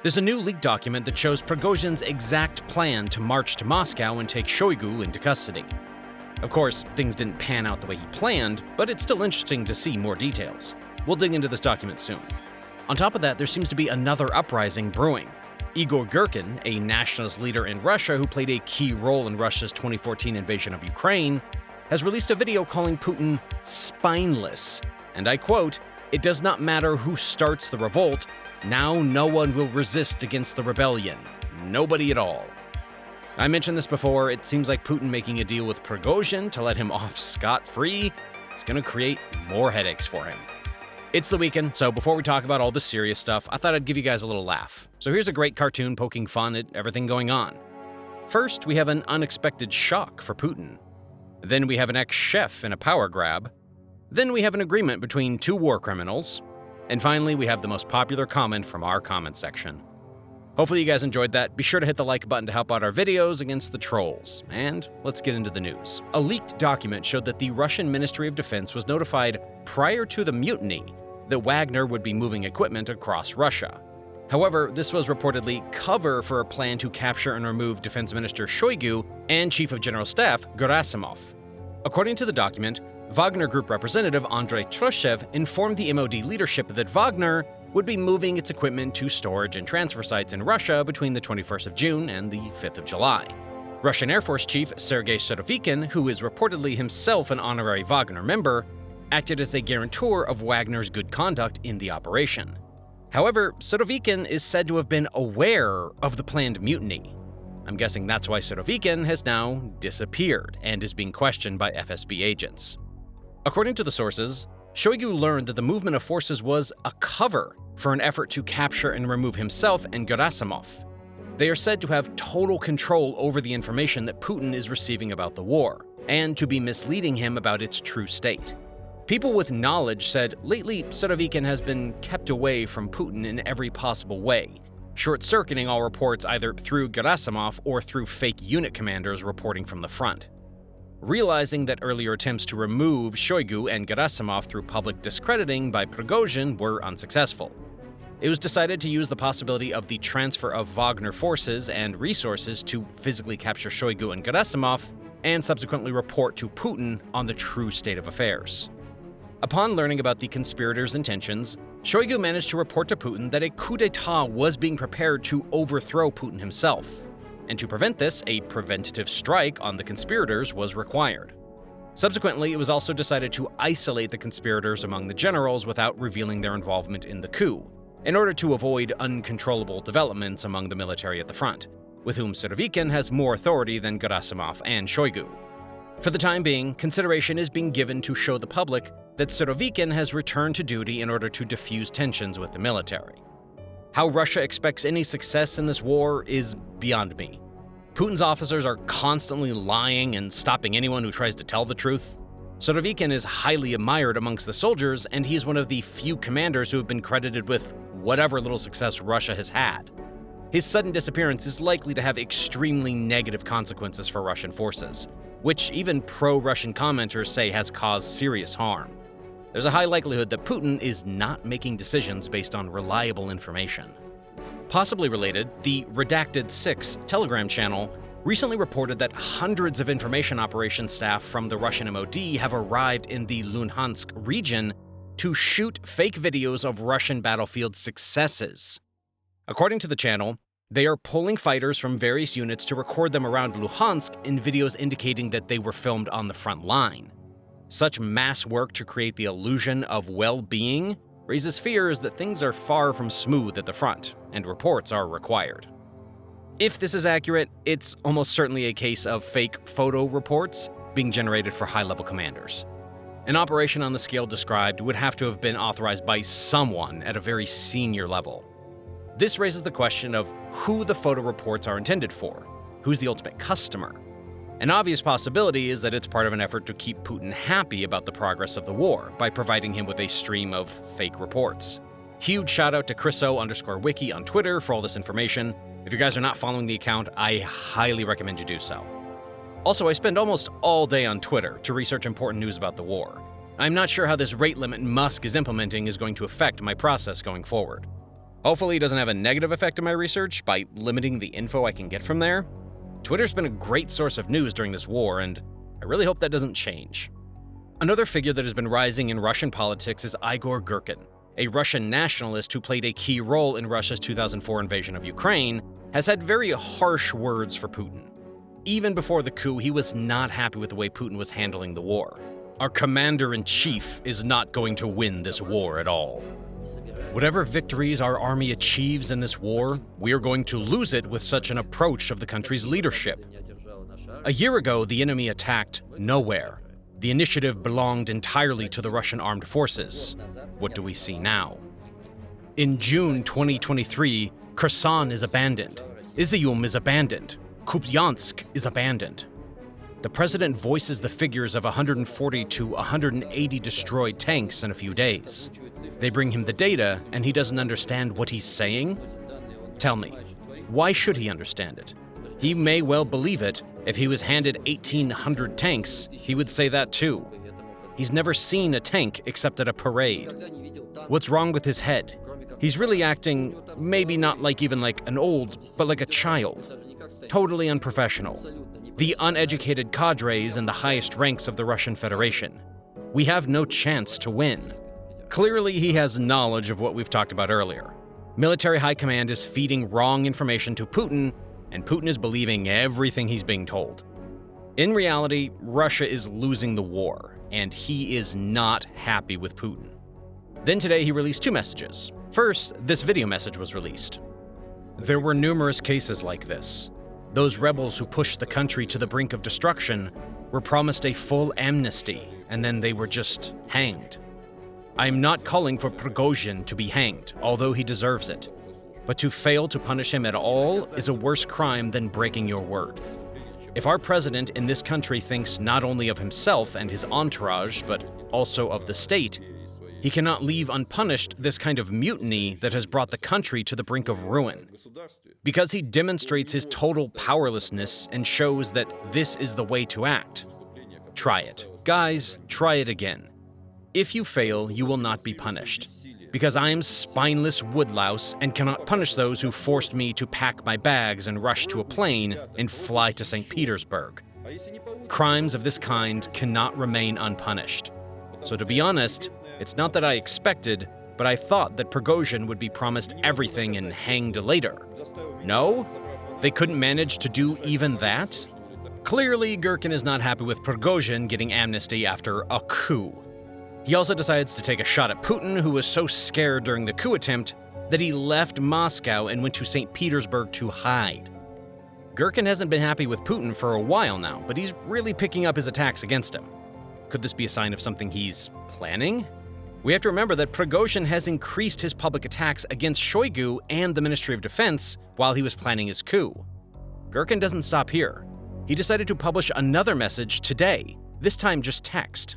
There's a new leaked document that shows Prigozhin's exact plan to march to Moscow and take Shoigu into custody. Of course, things didn't pan out the way he planned, but it's still interesting to see more details. We'll dig into this document soon. On top of that, there seems to be another uprising brewing. Igor Gerken, a nationalist leader in Russia who played a key role in Russia's 2014 invasion of Ukraine, has released a video calling Putin spineless. And I quote, "It does not matter who starts the revolt. Now no one will resist against the rebellion. Nobody at all." I mentioned this before, it seems like Putin making a deal with Prigozhin to let him off scot-free is going to create more headaches for him. It's the weekend, so before we talk about all this serious stuff, I thought I'd give you guys a little laugh. So here's a great cartoon poking fun at everything going on. First, we have an unexpected shock for Putin. Then we have an ex-chef in a power grab. Then we have an agreement between two war criminals. And finally, we have the most popular comment from our comment section. Hopefully you guys enjoyed that. Be sure to hit the like button to help out our videos against the trolls. And let's get into the news. A leaked document showed that the Russian Ministry of Defense was notified prior to the mutiny that Wagner would be moving equipment across Russia. However, this was reportedly cover for a plan to capture and remove Defense Minister Shoigu and Chief of General Staff Gerasimov. According to the document, Wagner Group representative Andrei Troshev informed the MOD leadership that Wagner would be moving its equipment to storage and transfer sites in Russia between the 21st of June and the 5th of July. Russian Air Force Chief Sergei Surovikin, who is reportedly himself an honorary Wagner member, acted as a guarantor of Wagner's good conduct in the operation. However, Surovikin is said to have been aware of the planned mutiny. I'm guessing that's why Surovikin has now disappeared and is being questioned by FSB agents. According to the sources, Shoigu learned that the movement of forces was a cover for an effort to capture and remove himself and Gerasimov. They are said to have total control over the information that Putin is receiving about the war, and to be misleading him about its true state. People with knowledge said lately Surovikin has been kept away from Putin in every possible way, short-circuiting all reports either through Gerasimov or through fake unit commanders reporting from the front. Realizing that earlier attempts to remove Shoigu and Gerasimov through public discrediting by Prigozhin were unsuccessful, it was decided to use the possibility of the transfer of Wagner forces and resources to physically capture Shoigu and Gerasimov and subsequently report to Putin on the true state of affairs. Upon learning about the conspirators' intentions, Shoigu managed to report to Putin that a coup d'etat was being prepared to overthrow Putin himself. And to prevent this, a preventative strike on the conspirators was required. Subsequently, it was also decided to isolate the conspirators among the generals without revealing their involvement in the coup, in order to avoid uncontrollable developments among the military at the front, with whom Surovikin has more authority than Gerasimov and Shoigu. For the time being, consideration is being given to show the public that Surovikin has returned to duty in order to diffuse tensions with the military. How Russia expects any success in this war is beyond me. Putin's officers are constantly lying and stopping anyone who tries to tell the truth. Surovikin is highly admired amongst the soldiers, and he is one of the few commanders who have been credited with whatever little success Russia has had. His sudden disappearance is likely to have extremely negative consequences for Russian forces, which even pro-Russian commenters say has caused serious harm. There's a high likelihood that Putin is not making decisions based on reliable information. Possibly related, the Redacted 6 Telegram channel recently reported that hundreds of information operations staff from the Russian MOD have arrived in the Luhansk region to shoot fake videos of Russian battlefield successes. According to the channel, they are pulling fighters from various units to record them around Luhansk in videos indicating that they were filmed on the front line. Such mass work to create the illusion of well-being raises fears that things are far from smooth at the front, and reports are required. If this is accurate, it's almost certainly a case of fake photo reports being generated for high-level commanders. An operation on the scale described would have to have been authorized by someone at a very senior level. This raises the question of who the photo reports are intended for. Who's the ultimate customer? An obvious possibility is that it's part of an effort to keep Putin happy about the progress of the war by providing him with a stream of fake reports. Huge shout out to Chriso_wiki on Twitter for all this information. If you guys are not following the account, I highly recommend you do so. Also, I spend almost all day on Twitter to research important news about the war. I'm not sure how this rate limit Musk is implementing is going to affect my process going forward. Hopefully it doesn't have a negative effect on my research by limiting the info I can get from there. Twitter's been a great source of news during this war, and I really hope that doesn't change. Another figure that has been rising in Russian politics is Igor Gerken, a Russian nationalist who played a key role in Russia's 2004 invasion of Ukraine, has had very harsh words for Putin. Even before the coup, he was not happy with the way Putin was handling the war. Our commander-in-chief is not going to win this war at all. Whatever victories our army achieves in this war, we are going to lose it with such an approach of the country's leadership. A year ago, the enemy attacked nowhere. The initiative belonged entirely to the Russian armed forces. What do we see now? In June 2023, Kherson is abandoned. Izium is abandoned. Kupiansk is abandoned. The president voices the figures of 140 to 180 destroyed tanks in a few days. They bring him the data, and he doesn't understand what he's saying? Tell me, why should he understand it? He may well believe it. If he was handed 1,800 tanks, he would say that too. He's never seen a tank except at a parade. What's wrong with his head? He's really acting, maybe not like an old, but like a child. Totally unprofessional. The uneducated cadres in the highest ranks of the Russian Federation. We have no chance to win. Clearly, he has knowledge of what we've talked about earlier. Military high command is feeding wrong information to Putin, and Putin is believing everything he's being told. In reality, Russia is losing the war, and he is not happy with Putin. Then today he released two messages. First, this video message was released. There were numerous cases like this. Those rebels who pushed the country to the brink of destruction were promised a full amnesty, and then they were just hanged. I am not calling for Prigozhin to be hanged, although he deserves it. But to fail to punish him at all is a worse crime than breaking your word. If our president in this country thinks not only of himself and his entourage, but also of the state, he cannot leave unpunished this kind of mutiny that has brought the country to the brink of ruin. Because he demonstrates his total powerlessness and shows that this is the way to act. Try it. Guys, try it again. If you fail, you will not be punished. Because I am spineless woodlouse and cannot punish those who forced me to pack my bags and rush to a plane and fly to St. Petersburg. Crimes of this kind cannot remain unpunished. So to be honest, it's not that I expected, but I thought that Prigozhin would be promised everything and hanged later. No? They couldn't manage to do even that? Clearly, Gerken is not happy with Prigozhin getting amnesty after a coup. He also decides to take a shot at Putin, who was so scared during the coup attempt that he left Moscow and went to St. Petersburg to hide. Gerken hasn't been happy with Putin for a while now, but he's really picking up his attacks against him. Could this be a sign of something he's planning? We have to remember that Prigozhin has increased his public attacks against Shoigu and the Ministry of Defense while he was planning his coup. Gerken doesn't stop here. He decided to publish another message today, this time just text.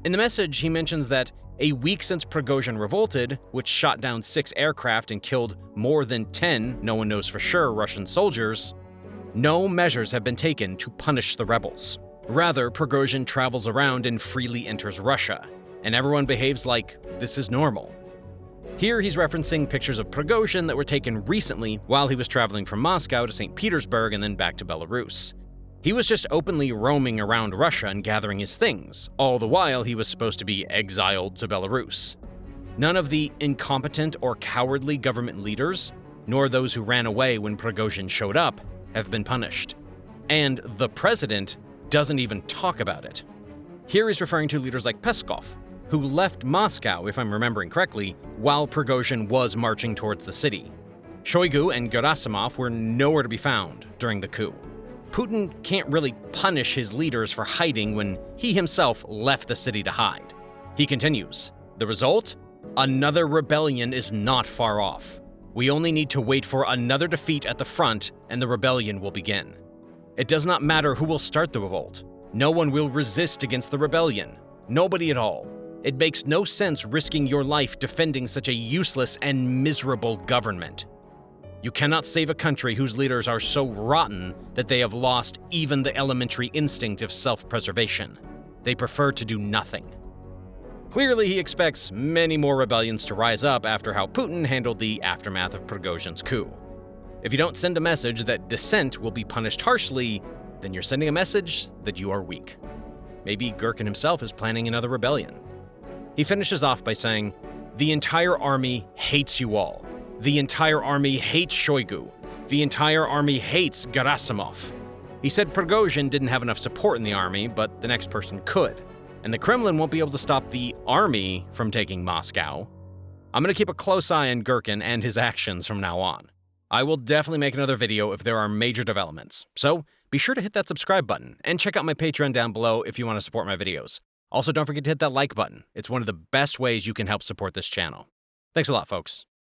In the message, he mentions that a week since Prigozhin revolted, which shot down 6 aircraft and killed more than 10, no one knows for sure, Russian soldiers, no measures have been taken to punish the rebels. Rather, Prigozhin travels around and freely enters Russia, and everyone behaves like this is normal. Here he's referencing pictures of Prigozhin that were taken recently while he was traveling from Moscow to St. Petersburg and then back to Belarus. He was just openly roaming around Russia and gathering his things, all the while he was supposed to be exiled to Belarus. None of the incompetent or cowardly government leaders, nor those who ran away when Prigozhin showed up, have been punished. And the president doesn't even talk about it. Here he's referring to leaders like Peskov, who left Moscow, if I'm remembering correctly, while Prigozhin was marching towards the city. Shoigu and Gerasimov were nowhere to be found during the coup. Putin can't really punish his leaders for hiding when he himself left the city to hide. He continues, the result? Another rebellion is not far off. We only need to wait for another defeat at the front and the rebellion will begin. It does not matter who will start the revolt. No one will resist against the rebellion. Nobody at all. It makes no sense risking your life defending such a useless and miserable government. You cannot save a country whose leaders are so rotten that they have lost even the elementary instinct of self-preservation. They prefer to do nothing. Clearly, he expects many more rebellions to rise up after how Putin handled the aftermath of Prigozhin's coup. If you don't send a message that dissent will be punished harshly, then you're sending a message that you are weak. Maybe Gerken himself is planning another rebellion. He finishes off by saying, "The entire army hates you all. The entire army hates Shoigu. The entire army hates Gerasimov." He said Prigozhin didn't have enough support in the army, but the next person could. And the Kremlin won't be able to stop the army from taking Moscow. I'm going to keep a close eye on Gerken and his actions from now on. I will definitely make another video if there are major developments, so be sure to hit that subscribe button and check out my Patreon down below if you want to support my videos. Also, don't forget to hit that like button. It's one of the best ways you can help support this channel. Thanks a lot, folks.